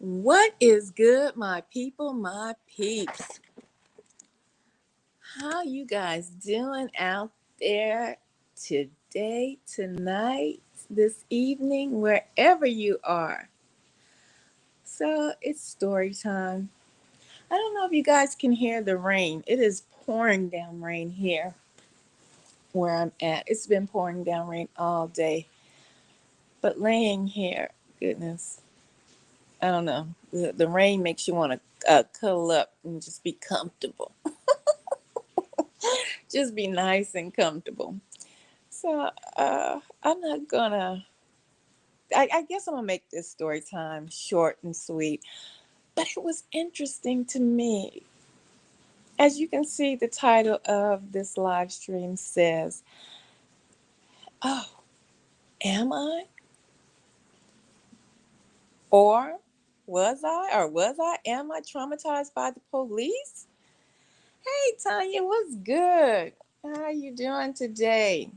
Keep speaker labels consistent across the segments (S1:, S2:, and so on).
S1: What is good, my people, my peeps? How you guys doing out there today, tonight, this evening, wherever you are? So it's story time. I don't know if you guys can hear the rain. It is pouring down rain here where I'm at. It's been pouring down rain all day. But laying here, goodness, I don't know. The rain makes you want to cuddle up and just be comfortable. Just be nice and comfortable. So I'm not gonna. I guess I'm gonna make this story time short and sweet. But it was interesting to me. As you can see, the title of this live stream says, "Oh, am I? Or was I? Or was I? Am I traumatized by the police?" Hey, Tanya, what's good? How are you doing today?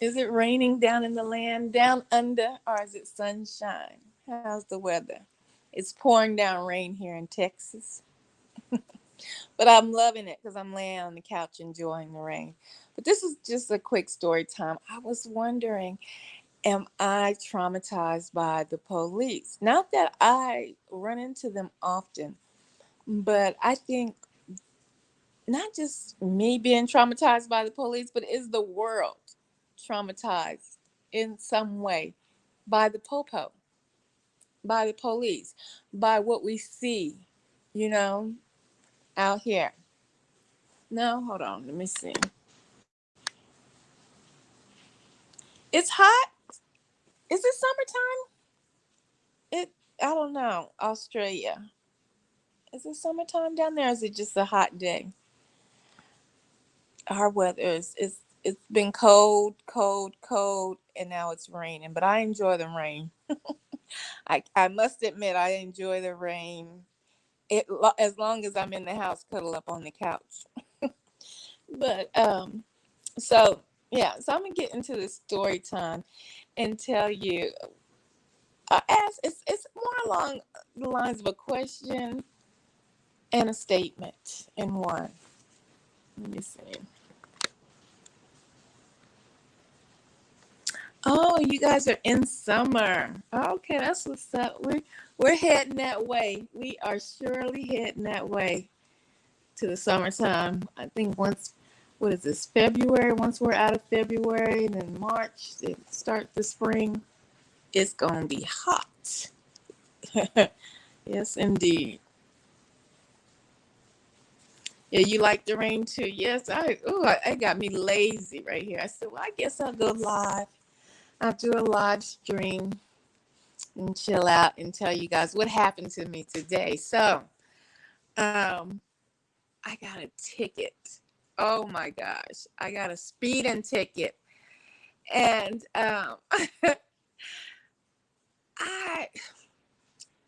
S1: Is it raining down in the land, down under, or is it sunshine? How's the weather? It's pouring down rain here in Texas, but I'm loving it because I'm laying on the couch enjoying the rain. But this is just a quick story time. I was wondering, am I traumatized by the police? Not that I run into them often, but I think not just me being traumatized by the police, but is the world traumatized in some way by the popo, by the police, by what we see, you know, out here. No, hold on, let me see. It's hot. Is it summertime? It I don't know. Australia. Is it summertime down there? Or is it just a hot day? Our weather is it's been cold, cold, cold, and now it's raining. But I enjoy the rain. I must admit I enjoy the rain. As long as I'm in the house, cuddle up on the couch. But so yeah, so I'm gonna get into the story time and tell you. Ask it's more along the lines of a question and a statement in one. Let me see. Oh, you guys are in summer. Okay, that's what's up. We're heading that way. We are surely heading that way to the summertime. I think once, what is this, February? Once we're out of February, then March, it start the spring. It's gonna be hot. Yes, indeed. Yeah, you like the rain too. Yes, I got me lazy right here. I said, well, I guess I'll go live. I'll do a live stream and chill out and tell you guys what happened to me today. So, um, I got a ticket. Oh my gosh, I got a speeding ticket, and I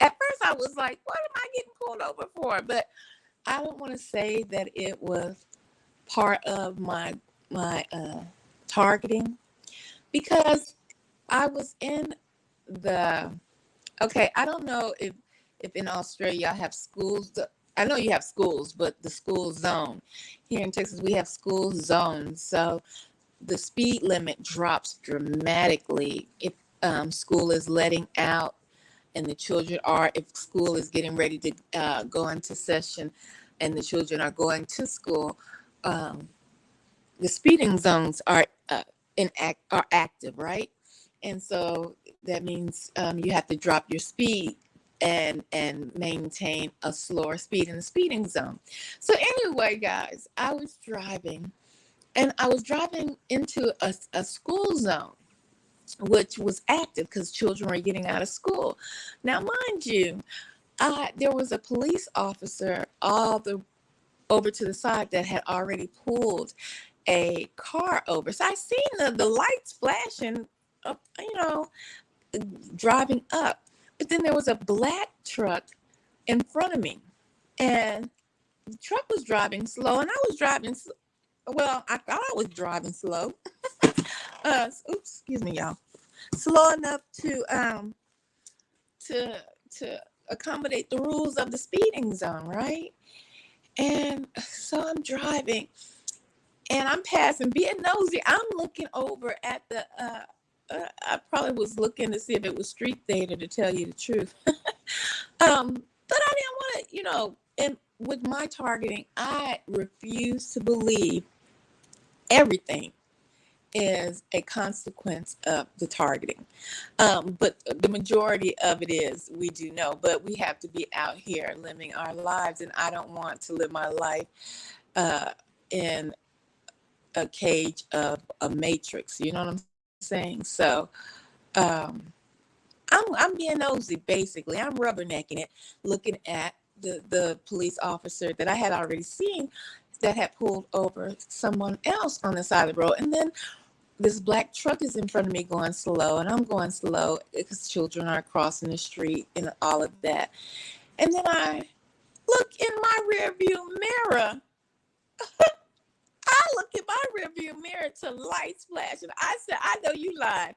S1: at first I was like, "What am I getting pulled over for?" But I don't want to say that it was part of my targeting because I was in the okay. I don't know if in Australia y'all have schools. I know you have schools, but the school zone here in Texas we have school zones. So the speed limit drops dramatically if school is letting out and the children are if school is getting ready to go into session and the children are going to school. Um, the speeding zones are active, right? And so that means you have to drop your speed and maintain a slower speed in the speeding zone. So anyway, guys, I was driving and I was driving into a school zone which was active because children were getting out of school. Now, mind you, there was a police officer all the over to the side that had already pulled a car over. So I seen the lights flashing up, driving up. But then there was a black truck in front of me. And the truck was driving slow and I was driving well, I thought I was driving slow. Oops, excuse me, y'all. Slow enough to to accommodate the rules of the speeding zone, right? And so I'm driving and I'm passing, being nosy. I'm looking over at the, I probably was looking to see if it was street data, to tell you the truth. But I didn't want to, and with my targeting, I refuse to believe everything is a consequence of the targeting. But the majority of it is, we do know, but we have to be out here living our lives. And I don't want to live my life in a cage of a matrix. You know what I'm saying? So um, I'm being nosy, basically. I'm rubbernecking it, looking at the police officer that I had already seen that had pulled over someone else on the side of the road. And then this black truck is in front of me going slow, and I'm going slow because children are crossing the street and all of that. And then I look in my rearview mirror. I look in my rearview mirror to lights flashing. I said, I know you lied.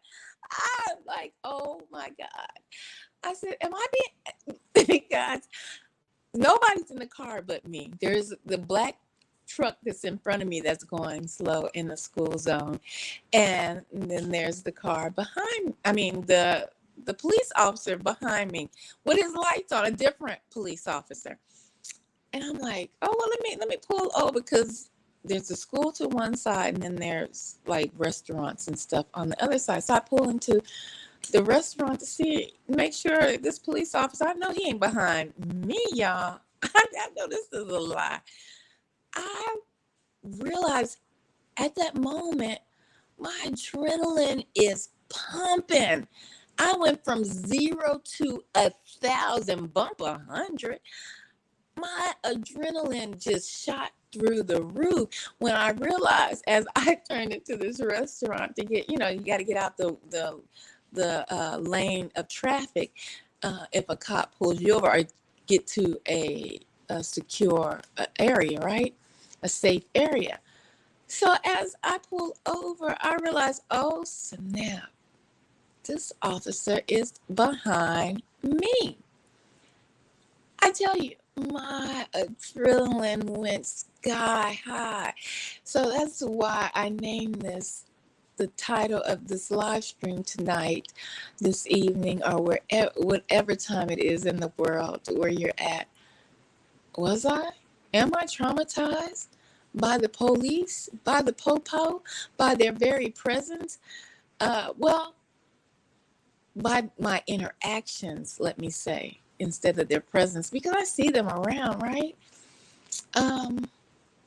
S1: I'm like, oh my God. I said, am I being, guys, nobody's in the car but me. There's the black truck that's in front of me that's going slow in the school zone. And then there's the car behind, the police officer behind me with his lights on, a different police officer. And I'm like, oh, well, let me pull over, because there's a school to one side and then there's like restaurants and stuff on the other side. So I pull into the restaurant to make sure this police officer, I know he ain't behind me, y'all. I know this is a lie. I realized at that moment, my adrenaline is pumping. I went from 0 to 1,000, bump 100. My adrenaline just shot through the roof when I realized, as I turned into this restaurant to get, you got to get out the lane of traffic if a cop pulls you over, or get to a secure area, right? A safe area. So as I pull over, I realized, oh snap, this officer is behind me. I tell you, my adrenaline went sky high. So that's why I named this the title of this live stream tonight, this evening, or whatever time it is in the world where you're at. Am I traumatized by the police, by the popo, by their very presence? Well, by my interactions, let me say, instead of their presence, because I see them around, right?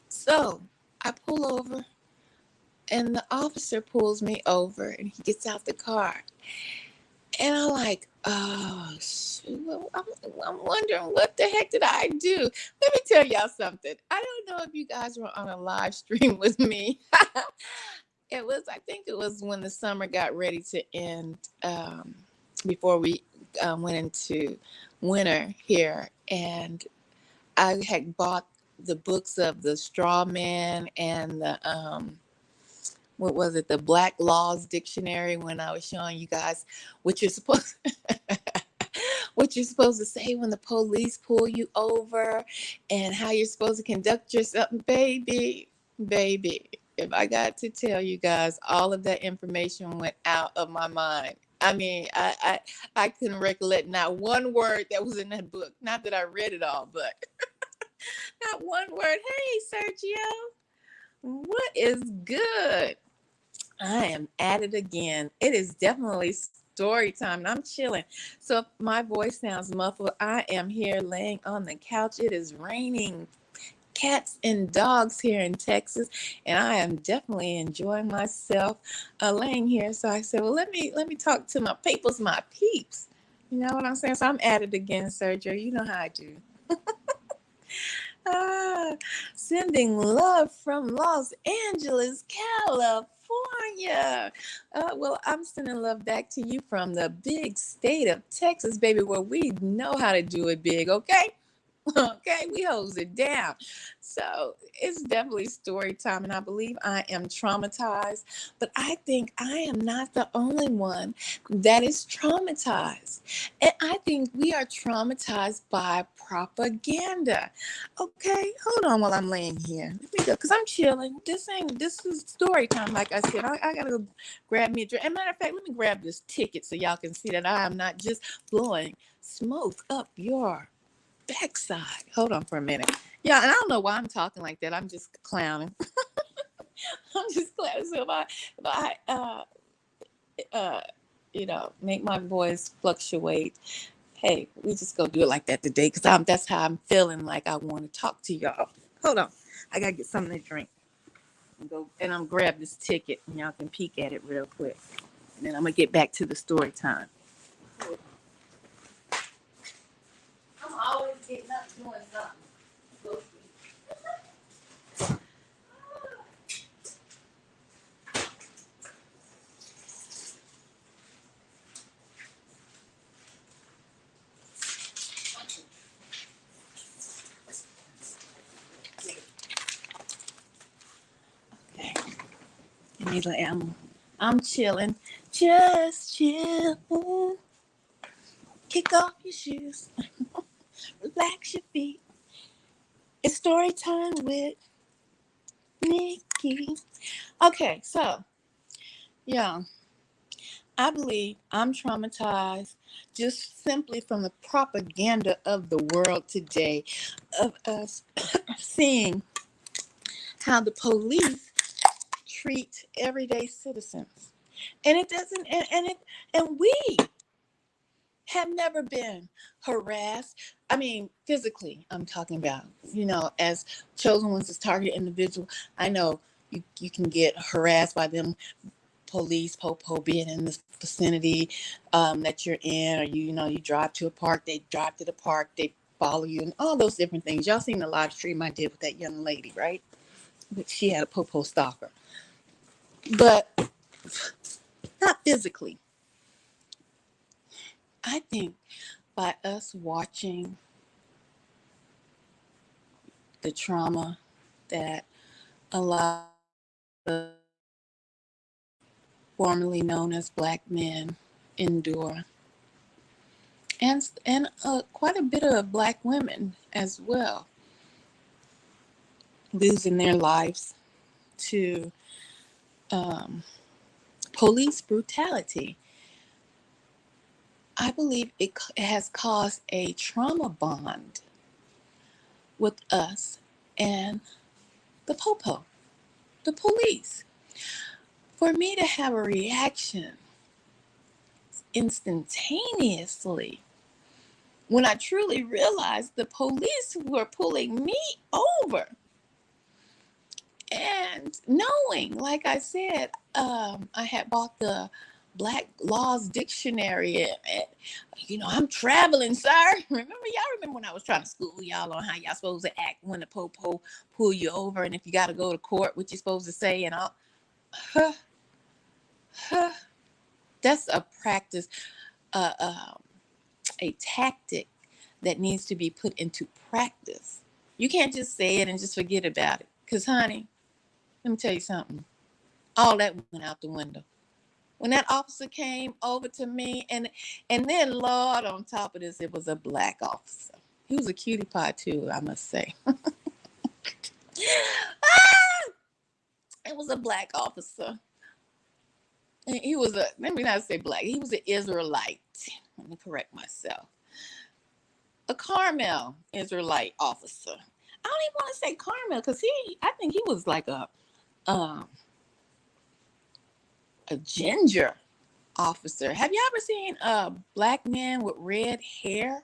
S1: So I pull over, and the officer pulls me over, and he gets out the car. And I'm like, oh, shoot, I'm wondering, what the heck did I do? Let me tell y'all something. I don't know if you guys were on a live stream with me. I think it was when the summer got ready to end, before we went into winter here. And I had bought the books of the Straw Man and the, the Black Laws Dictionary, when I was showing you guys what you're supposed to say when the police pull you over, and how you're supposed to conduct yourself. Baby, if I got to tell you guys, all of that information went out of my mind. I couldn't recollect not one word that was in that book. Not that I read it all, but not one word. Hey, Sergio, what is good? I am at it again. It is definitely story time, and I'm chilling. So if my voice sounds muffled, I am here laying on the couch. It is raining cats and dogs here in Texas, and I am definitely enjoying myself laying here. So I said, well, let me talk to my peoples, my peeps. You know what I'm saying? So I'm at it again, Sergio. You know how I do. Sending love from Los Angeles, California. Well, I'm sending love back to you from the big state of Texas, baby, where we know how to do it big, okay? Okay, we hose it down. So it's definitely story time, and I believe I am traumatized, but I think I am not the only one that is traumatized. And I think we are traumatized by propaganda. Okay, hold on while I'm laying here. Let me go, because I'm chilling. This is story time, like I said. I gotta go grab me a drink. And matter of fact, let me grab this ticket so y'all can see that I am not just blowing smoke up your backside. Hold on for a minute. Yeah, and I don't know why I'm talking like that. I'm just clowning. I'm just clowning. So if I uh, make my voice fluctuate, hey, we just go do it like that today because that's how I'm feeling like I want to talk to y'all. Hold on. I gotta get something to drink. And I'm grab this ticket and y'all can peek at it real quick. And then I'm gonna get back to the story time. I'm always getting up doing something. Okay. Anyway, I'm chilling. Just chill. Kick off your shoes. Relax your feet. It's story time with Nikki. Okay, so yeah, I believe I'm traumatized just simply from the propaganda of the world today, of us seeing how the police treat everyday citizens. And it doesn't and we have never been harassed. I mean, physically, I'm talking about, as chosen ones as target individual. I know you can get harassed by them police, popo being in the vicinity that you're in, or you drive to a park, they drive to the park, they follow you, and all those different things. Y'all seen the live stream I did with that young lady, right? She had a popo stalker, but not physically. I think by us watching the trauma that a lot of formerly known as black men endure, and quite a bit of black women as well, losing their lives to police brutality. I believe it has caused a trauma bond with us and the popo, the police. For me to have a reaction instantaneously when I truly realized the police were pulling me over, and knowing, like I said, I had bought the Black Laws Dictionary. I'm traveling, sir. Y'all remember when I was trying to school y'all on how y'all supposed to act when the popo pull you over, and if you got to go to court, what you supposed to say, and all. Huh, huh. That's a practice, uh, uh, a tactic that needs to be put into practice. You can't just say it and just forget about it. Because, honey, let me tell you something. All that went out the window. When that officer came over to me, and then, Lord, on top of this, it was a black officer. He was a cutie pie, too, I must say. It was a black officer. And let me not say black, he was an Israelite. Let me correct myself. A Carmel Israelite officer. I don't even want to say Carmel because I think he was like um, a ginger officer. Have you ever seen a black man with red hair?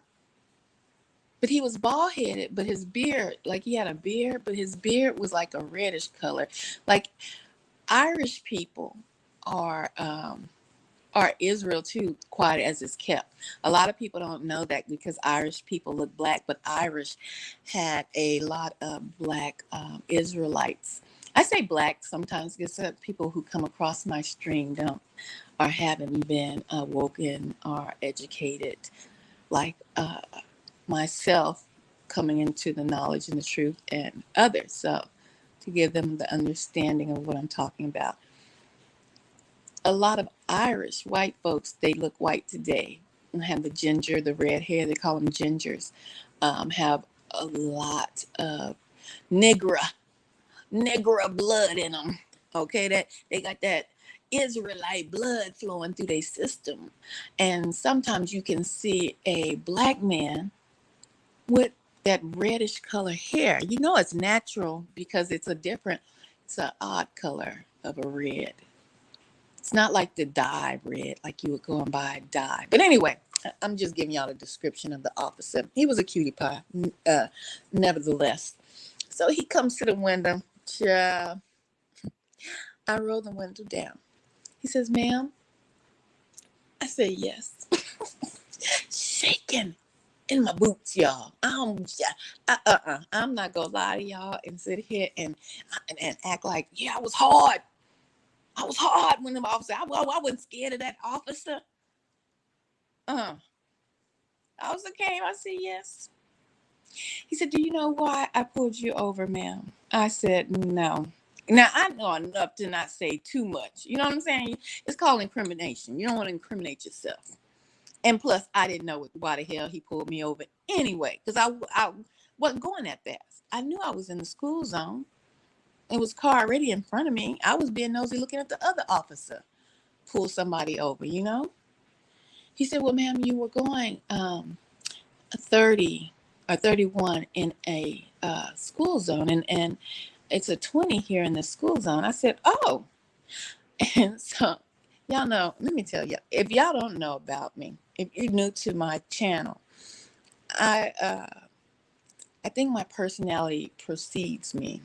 S1: But he was bald headed, but his beard, like he had a beard, but his beard was like a reddish color. Like Irish people are Israel too, quiet as it's kept. A lot of people don't know that because Irish people look black, but Irish had a lot of black Israelites. I say black sometimes because people who come across my stream don't or haven't been awoken or educated like myself, coming into the knowledge and the truth and others. So to give them the understanding of what I'm talking about. A lot of Irish white folks, they look white today and have the ginger, the red hair, they call them gingers, have a lot of Negra blood in them. Okay, that they got that Israelite blood flowing through their system. And sometimes you can see a black man with that reddish color hair. You know it's natural because it's an odd color of a red. It's not like the dye red, like you would go and buy a dye. But anyway, I'm just giving y'all a description of the officer. He was a cutie pie, nevertheless. So he comes to the window. I roll the window down. He says, "Ma'am." I said, "Yes." Shaking in my boots, y'all. I'm not gonna lie to y'all and sit here and act like, yeah, I was hard. I was hard when the officer. I wasn't scared of that officer. Officer came. I said, "Yes." He said, "Do you know why I pulled you over, ma'am?" I said, "No." Now, I know enough to not say too much. You know what I'm saying? It's called incrimination. You don't want to incriminate yourself. And plus, I didn't know why the hell he pulled me over anyway, because I wasn't going that fast. I knew I was in the school zone. It was a car already in front of me. I was being nosy looking at the other officer pull somebody over, you know? He said, "Well, ma'am, you were going 30 or 31 in a school zone, and it's a 20 here in the school zone." I said, "Oh." And so, y'all know, let me tell you, if y'all don't know about me, if you're new to my channel, I think my personality precedes me.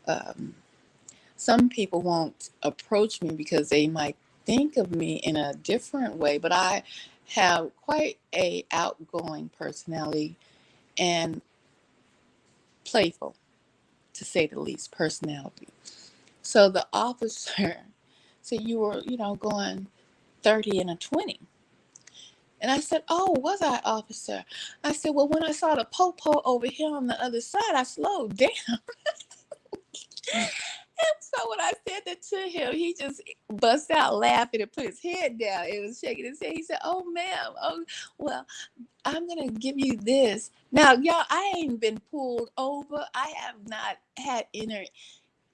S1: Um, some people won't approach me because they might think of me in a different way, but I have quite a outgoing personality and playful, to say the least, personality. So the officer said, "You were, going 30 and a 20. And I said, "Oh, was I, officer?" I said, "Well, when I saw the popo over here on the other side, I slowed down." And so when I said that to him, he just bust out laughing and put his head down. It was shaking his head. He said, "Oh, ma'am. Oh, well, I'm going to give you this." Now, y'all, I ain't been pulled over. I have not had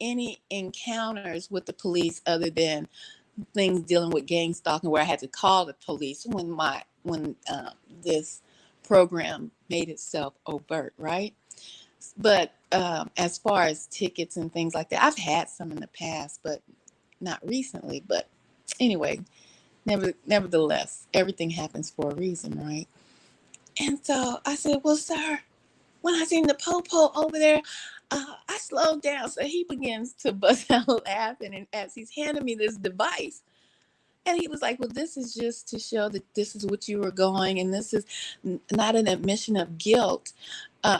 S1: any encounters with the police other than things dealing with gang stalking, where I had to call the police when this program made itself overt, right? But as far as tickets and things like that, I've had some in the past, but not recently. But anyway, nevertheless, everything happens for a reason, right? And so I said, "Well, sir, when I seen the popo over there, I slowed down." So he begins to bust out laughing, and as he's handing me this device, and he was like, "Well, this is just to show that this is what you were going, and this is not an admission of guilt."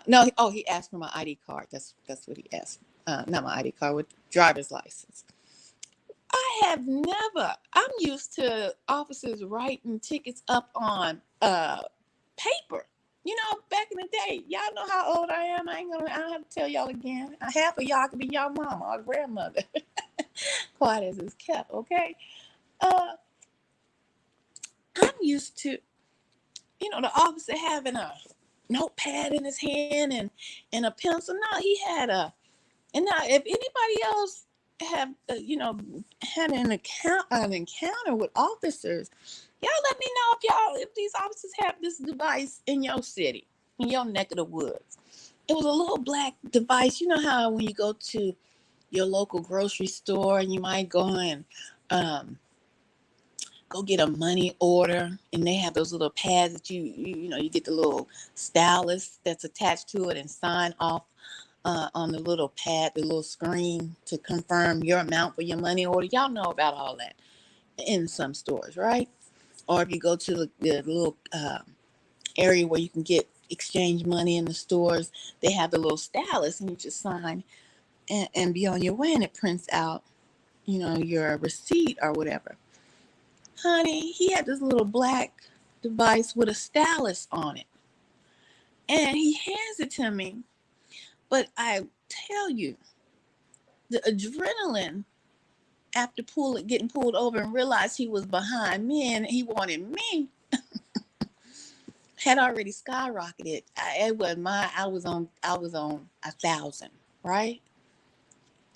S1: No, oh, he asked for my ID card. That's what he asked. Not my ID card, with driver's license. I have never. I'm used to officers writing tickets up on paper. You know, back in the day, y'all know how old I am. I don't have to tell y'all again. Half of y'all could be y'all mama or grandmother. Quiet as it's kept, okay? Uh, I'm used to, the officer having a notepad in his hand and a pencil. No, he had and now if anybody else have, had an encounter with officers, y'all let me know if these officers have this device in your city, in your neck of the woods. It was a little black device. You know how when you go to your local grocery store and you might go and go get a money order, and they have those little pads that you get the little stylus that's attached to it and sign off on the little pad, the little screen to confirm your amount for your money order. Y'all know about all that in some stores, right? Or if you go to the little area where you can get exchange money in the stores, they have the little stylus, and you just sign and be on your way, and it prints out, your receipt or whatever. Honey, he had this little black device with a stylus on it. And he hands it to me. But I tell you, the adrenaline after getting pulled over and realized he was behind me and he wanted me had already skyrocketed. It was I was on 1,000, right?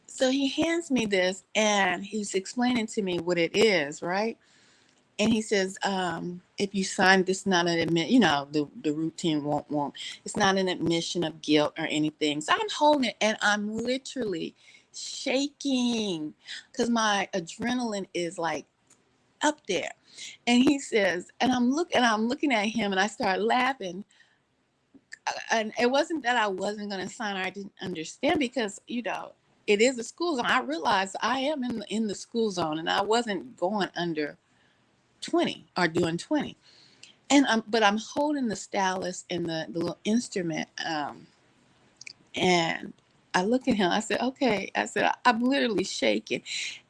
S1: So he hands me this and he's explaining to me what it is, right? And he says, if you sign this, not an admit, the routine won't. It's not an admission of guilt or anything. So I'm holding it and I'm literally shaking because my adrenaline is like up there. And he says, and I'm looking at him and I start laughing. And it wasn't that I wasn't going to sign or I didn't understand because, it is a school zone. I realized I am in the school zone and I wasn't going under 20 or doing 20. But I'm holding the stylus and the little instrument. And I look at him. I said, okay. I said, I'm literally shaking.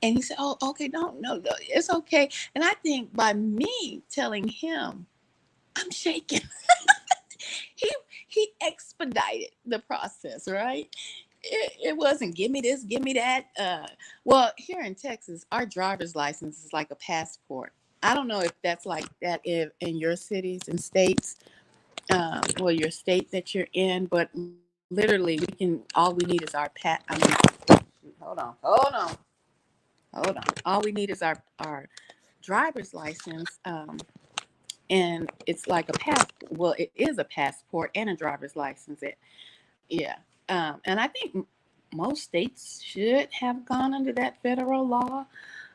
S1: And he said, oh, okay, don't, no, no, it's okay. And I think by me telling him I'm shaking, he he expedited the process, right? It wasn't give me this, give me that. Well, here in Texas, our driver's license is like a passport. I don't know if that's like that in your cities and states, well, your state that you're in, but literally, all we need is our hold on. All we need is our driver's license, and it's like a pass. Well, it is a passport and a driver's license. Yeah. And I think most states should have gone under that federal law,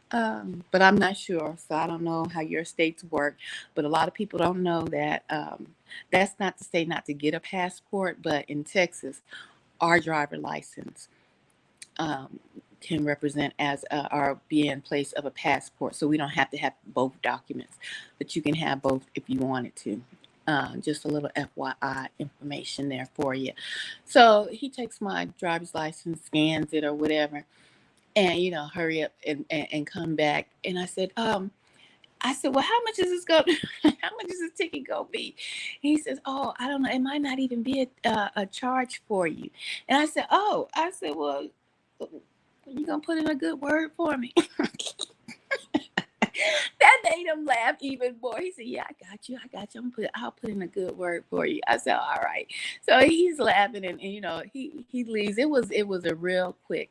S1: but I'm not sure. So I don't know how your states work. But a lot of people don't know that. That's not to say not to get a passport, but in Texas, our driver license um, can represent as or be in place of a passport. So we don't have to have both documents, but you can have both if you wanted to. Just a little FYI information there for you. So he takes my driver's license, scans it or whatever, and hurry up and come back. And I said, well, how much is this go? How much is this ticket gonna be? And he says, oh, I don't know. It might not even be a charge for you. And I said, oh, well, you gonna put in a good word for me? That made him laugh even more. He said, yeah, I got you. I'll put in a good word for you. I said, all right. So he's laughing and he leaves. It was a real quick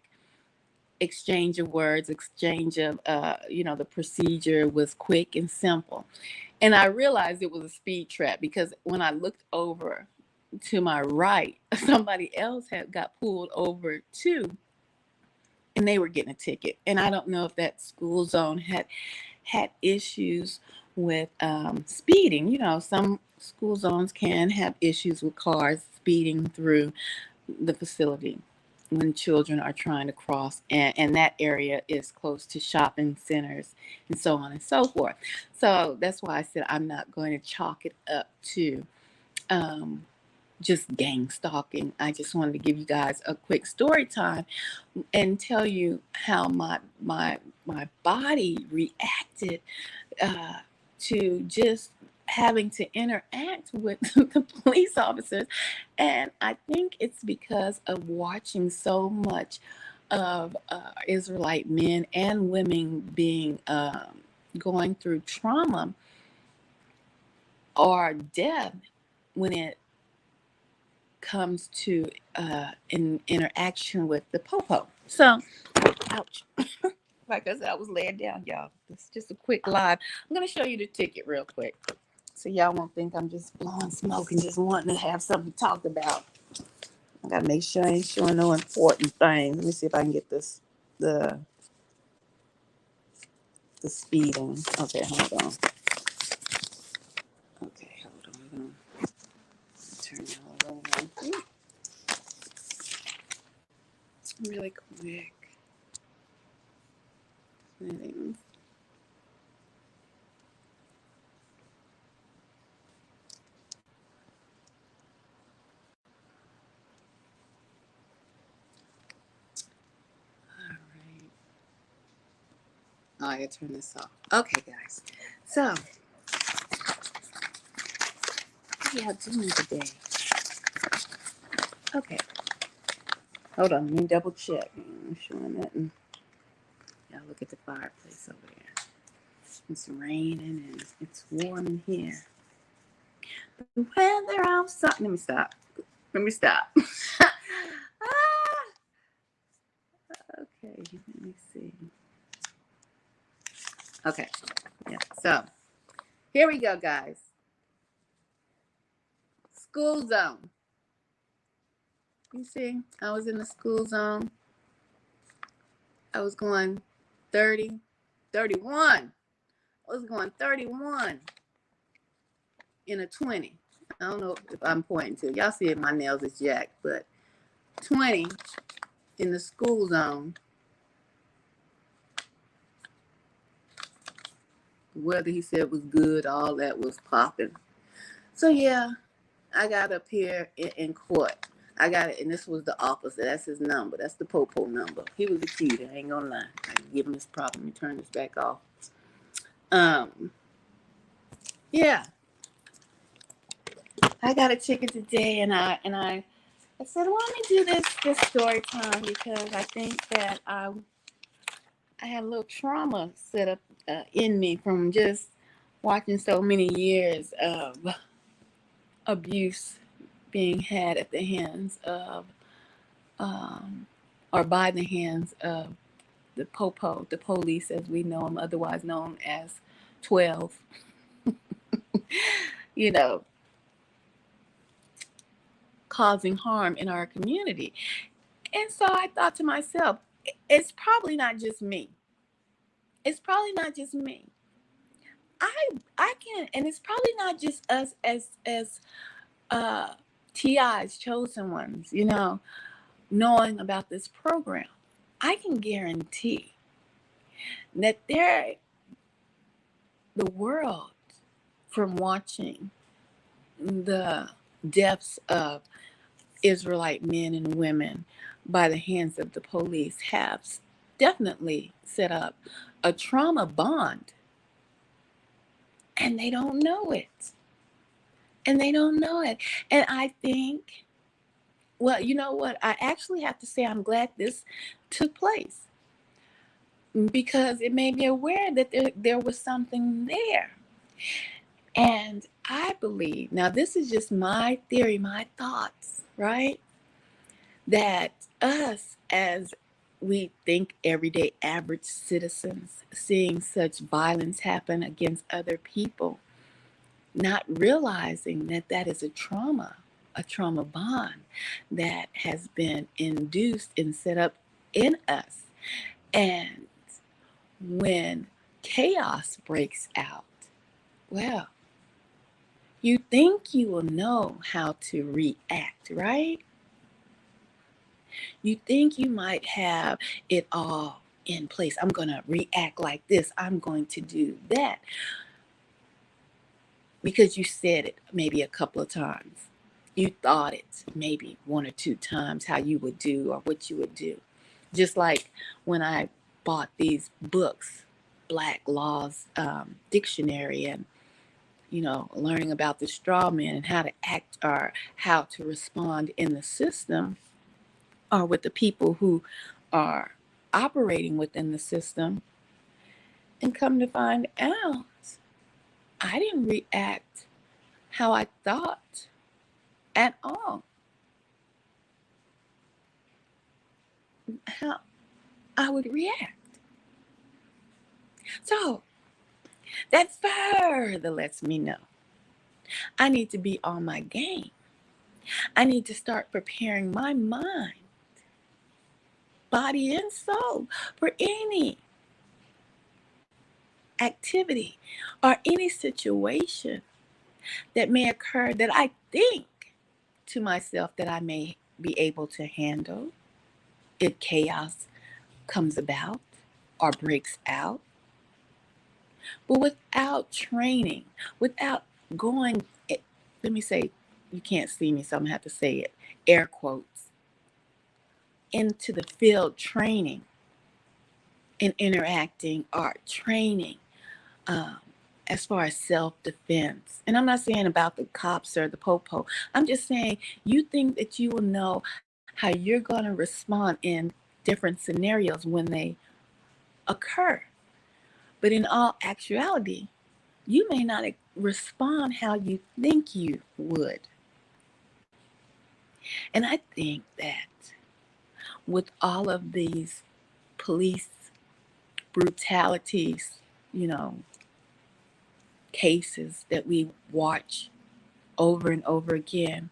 S1: exchange of words, exchange of the procedure was quick and simple. And I realized it was a speed trap because when I looked over to my right, somebody else had got pulled over too, and they were getting a ticket. And I don't know if that school zone had issues with speeding. Some school zones can have issues with cars speeding through the facility when children are trying to cross, and that area is close to shopping centers and so on and so forth. So that's why I said I'm not going to chalk it up to um, just gang stalking. I just wanted to give you guys a quick story time and tell you how my body reacted uh, to just having to interact with the police officers. And I think it's because of watching so much of Israelite men and women being going through trauma or death when it comes to in interaction with the popo. So, ouch. Like I said, I was laying down, y'all. It's just a quick live. I'm going to show you the ticket real quick. So y'all won't think I'm just blowing smoke and just wanting to have something to talk about. I got to make sure I ain't showing no important things. Let me see if I can get the the speeding. Okay, hold on. Okay, hold on. We're going to turn it all over. Really quick. Settings. All right. Oh, I gotta turn this off. Okay, guys. So, what are y'all doing today? Okay. Hold on. Let me double check. I'm showing nothing. Yeah, look at the fireplace over there. It's raining and it's warm in here. The weather outside. Let me stop. Ah, okay. Let me see. Okay. Yeah. So here we go, guys. School zone. You see, I was in the school zone. I was going 30, 31. I was going 31 in a 20. I don't know if I'm pointing to. Y'all see it, my nails is jacked, but 20 in the school zone. The weather, he said, was good. All that was popping. So, yeah, I got up here in court. I got it, and this was the officer. That's his number. That's the Popo number. He was a cutie. I ain't gonna lie. I can give him his problem. Let me turn this back off. Yeah, I got a ticket today, and I said, well, let me do this story time because I think that I had a little trauma set up in me from just watching so many years of abuse being had at the hands of or by the hands of the popo, the police as we know them, otherwise known as 12. You know, causing harm in our community. And so I thought to myself, it's probably not just me. It's probably not just me. I can, and it's probably not just us as uh TI's chosen ones, knowing about this program. I can guarantee that the world, from watching the deaths of Israelite men and women by the hands of the police, have definitely set up a trauma bond, and they don't know it. And they don't know it. And I think, well, you know what? I actually have to say I'm glad this took place because it made me aware that there was something there. And I believe, now this is just my theory, my thoughts, right? That us, as we think everyday average citizens, seeing such violence happen against other people, not realizing that that is a trauma bond that has been induced and set up in us. And when chaos breaks out, well, you think you will know how to react, right? You think you might have it all in place. I'm going to react like this. I'm going to do that. Because you said it maybe a couple of times. You thought it maybe one or two times how you would do or what you would do. Just like when I bought these books, Black Laws Dictionary, and learning about the straw man and how to act or how to respond in the system or with the people who are operating within the system, and come to find out I didn't react how I thought at all. How I would react. So that further lets me know I need to be on my game. I need to start preparing my mind, body, and soul for any activity or any situation that may occur that I think to myself that I may be able to handle if chaos comes about or breaks out. But without training, without going, let me say, you can't see me, so I'm going to have to say it, air quotes, into the field training and interacting or training as far as self-defense. And I'm not saying about the cops or the popo. I'm just saying you think that you will know how you're going to respond in different scenarios when they occur. But in all actuality, you may not respond how you think you would. And I think that with all of these police brutalities, you know, cases that we watch over and over again,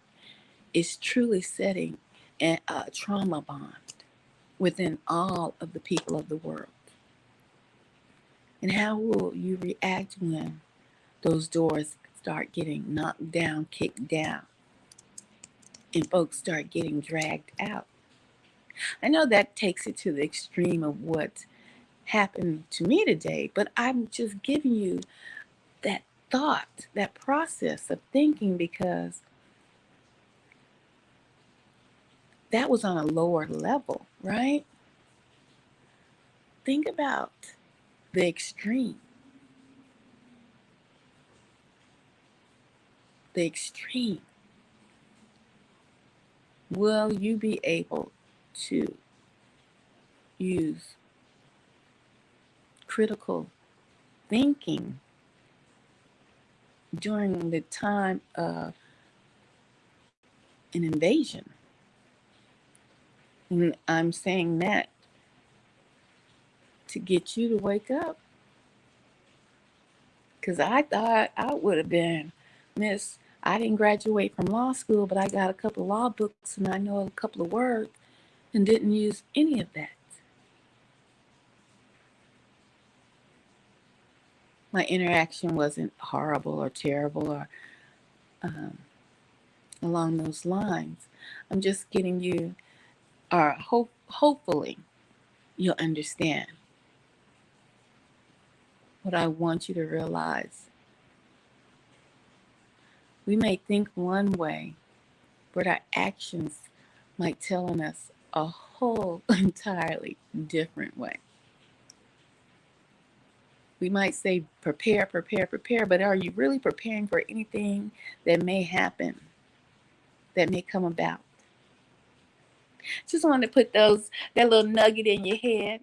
S1: is truly setting a trauma bond within all of the people of the world. And how will you react when those doors start getting knocked down, kicked down, and folks start getting dragged out? I know that takes it to the extreme of what happened to me today, but I'm just giving you that thought, that process of thinking, because that was on a lower level, right? Think about the extreme. The extreme. Will you be able to use critical thinking during the time of an invasion? And I'm saying that to get you to wake up, because I thought I would have been, Miss, I didn't graduate from law school, but I got a couple of law books and I know a couple of words and didn't use any of that. My interaction wasn't horrible or terrible or um, along those lines. I'm just getting you, or hopefully you'll understand what I want you to realize. We may think one way, but our actions might telling us a whole entirely different way. We might say prepare, prepare, prepare, but are you really preparing for anything that may happen, that may come about? Just wanted to put that little nugget in your head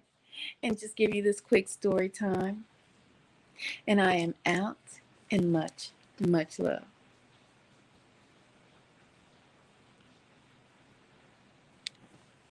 S1: and just give you this quick story time. And I am out, and much, much love.